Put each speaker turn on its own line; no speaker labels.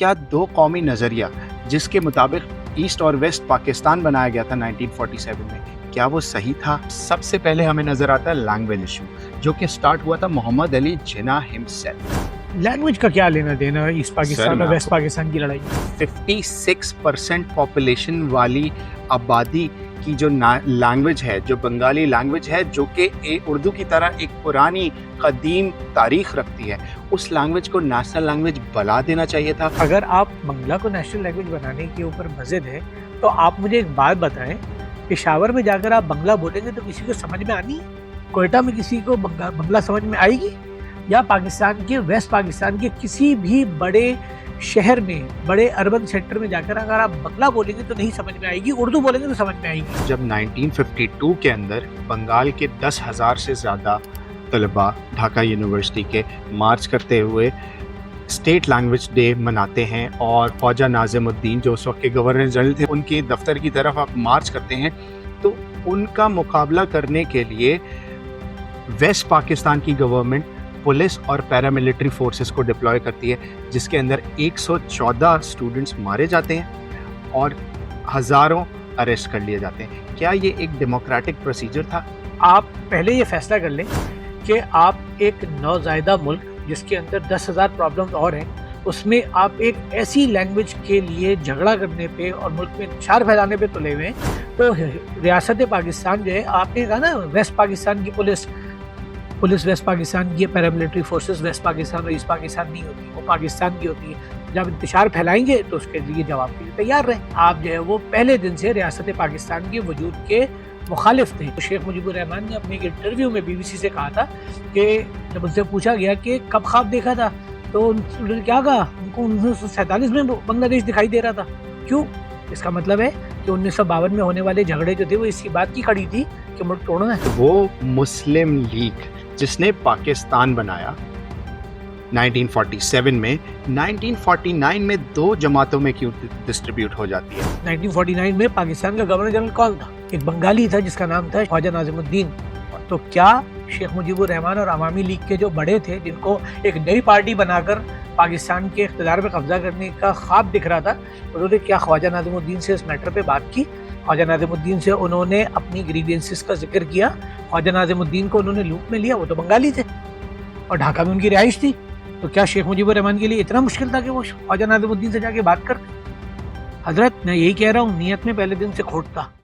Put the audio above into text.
کیا دو قومی نظریہ جس کے مطابق ایسٹ اور ویسٹ پاکستان بنایا گیا تھا 1947 میں، کیا وہ صحیح تھا؟ سب سے پہلے ہمیں نظر آتا ہے لینگویج ایشو، جو کہ سٹارٹ ہوا تھا محمد علی جناح ہمسیلف۔
لینگویج کا کیا لینا دینا ہے ایسٹ پاکستان اور ویسٹ پاکستان کی لڑائی؟
56% پاپولیشن والی آبادی کی جو لینگویج ہے، جو بنگالی لینگویج ہے، جو کہ اردو کی طرح ایک پرانی قدیم تاریخ رکھتی ہے، اس لینگویج کو نیشنل لینگویج بنا دینا چاہیے تھا۔
اگر آپ بنگلہ کو نیشنل لینگویج بنانے کے اوپر مزید ہے تو آپ مجھے ایک بات بتائیں، پشاور میں جا کر آپ بنگلہ بولیں گے تو کسی کو سمجھ میں آنی ہے؟ کوئٹہ میں کسی کو بنگلہ سمجھ میں آئے گی؟ یا پاکستان کے ویسٹ پاکستان کے کسی بھی بڑے شہر میں، بڑے اربن سینٹر میں جا کر اگر آپ بنگلہ بولیں گے تو نہیں سمجھ میں آئے گی، اردو بولیں گے تو سمجھ میں آئے گی۔
جب 1952 کے اندر بنگال کے 10,000 سے زیادہ طلباء ڈھاکہ یونیورسٹی کے مارچ کرتے ہوئے اسٹیٹ لینگویج ڈے مناتے ہیں، اور خواجہ ناظم الدین جو اس وقت کے گورنر جنرل تھے، ان کے دفتر کی طرف آپ مارچ کرتے ہیں، تو ان کا مقابلہ کرنے کے لیے ویسٹ پاکستان کی گورنمنٹ پولیس اور پیراملٹری فورسز کو ڈپلوائے کرتی ہے، جس کے اندر 114 اسٹوڈنٹس مارے جاتے ہیں اور ہزاروں اریسٹ کر لیے جاتے ہیں۔ کیا یہ ایک ڈیموکریٹک پروسیجر تھا؟
آپ پہلے یہ فیصلہ کر لیں کہ آپ ایک نوزائیدہ ملک جس کے اندر 10,000 پرابلمز اور ہیں، اس میں آپ ایک ایسی لینگویج کے لیے جھگڑا کرنے پہ اور ملک میں انتشار پھیلانے پہ تلے ہوئے ہیں۔ تو ریاست پاکستان جو ہے، آپ نے کہا نا ویسٹ پاکستان کی پولیس ویسٹ پاکستان کی، پیراملٹری فورسز ویسٹ پاکستان اور ایسٹ پاکستان نہیں ہوتی، وہ پاکستان کی ہوتی ہے۔ جب انتشار پھیلائیں گے تو اس کے لیے جواب کے لیے تیار رہیں۔ آپ جو ہے وہ پہلے دن سے ریاست پاکستان کے وجود کے مخالف تھے۔ شیخ مجیب الرحمان نے اپنے ایک انٹرویو میں BBC سے کہا تھا کہ جب ان سے پوچھا گیا کہ کب خواب دیکھا تھا تو انہوں نے کیا کہا، ان کو 1947 میں بنگلہ دیش دکھائی دے رہا تھا۔ کیوں؟ اس کا مطلب ہے کہ 1952 میں ہونے والے جھگڑے جو تھے وہ اسی بات کی کھڑی تھی کہ ملک توڑنا ہے۔
وہ مسلم لیگ جس نے پاکستان بنایا 1947 میں، 1949 میں 2 جماعتوں میں کیوں ڈسٹریبیوٹ ہو جاتی ہے؟
1949 میں پاکستان کا گورنر جنرل کون تھا؟ ایک بنگالی تھا جس کا نام تھا خواجہ ناظم الدین۔ تو کیا شیخ مجیب الرحمان اور عوامی لیگ کے جو بڑے تھے، جن کو ایک نئی پارٹی بنا کر پاکستان کے اقتدار پہ قبضہ کرنے کا خواب دکھ رہا تھا، انہوں نے کیا خواجہ ناظم الدین سے اس میٹر پہ بات کی؟ خواجہ ناظم الدین سے انہوں نے اپنی گریوینسز کا ذکر کیا؟ خواجہ ناظم الدین کو انہوں نے لوپ میں لیا؟ وہ تو بنگالی تھے اور ڈھاکہ میں ان کی رہائش تھی۔ تو کیا شیخ مجیب الرحمان کے لیے اتنا مشکل تھا کہ وہ خواجہ ناظم الدین سے جا کے بات کرتے؟ حضرت میں یہی کہہ رہا ہوں، نیت میں پہلے دن سے کھوٹ تھا۔